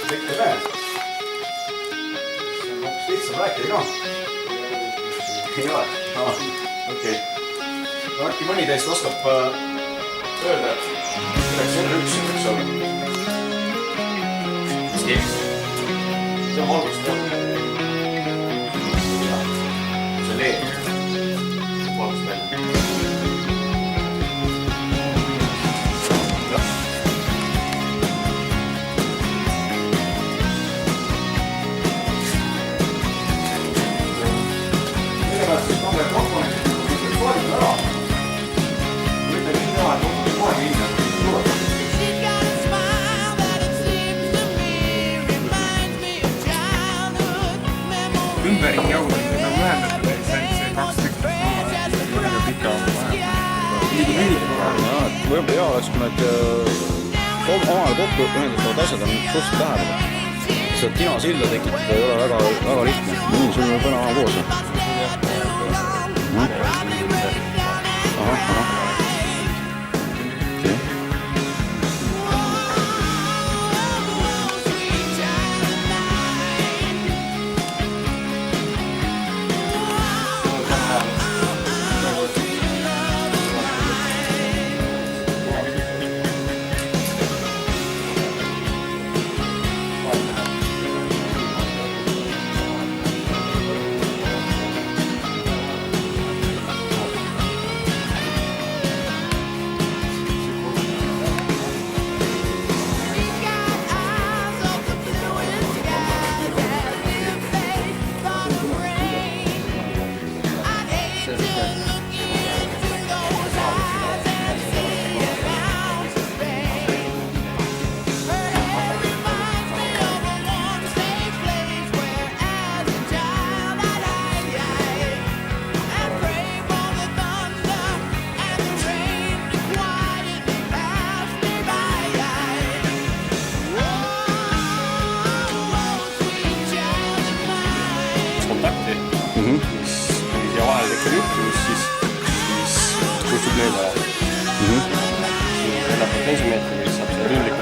Kõik ei näe. See on hoopis lihtsam rääkida ka. Ei ole? Okei. Äkki mõni teist oskab öelda, et milleks R1 võiks olla? Mis keemis? See on valgust jah. See on leeb. Valgust välja. Kõigepealt siis komplekt komponendid, mis valgud ära. Mitte nii teha, et komponendid kohe hinda. Ümberringi jagutamine on vähendatud, et see 2 tükki on pika võib-olla hea oleks, kui need omale kokku ühendatavad asjad on suhteliselt lähedal. See tina silda tekitada ei ole väga lihtne. Nii, sul on täna koos. Ahah. Ja vahel tekkab juhtumus, siis kustub lööb ära. Lennab 2 meetri, saab see rünnik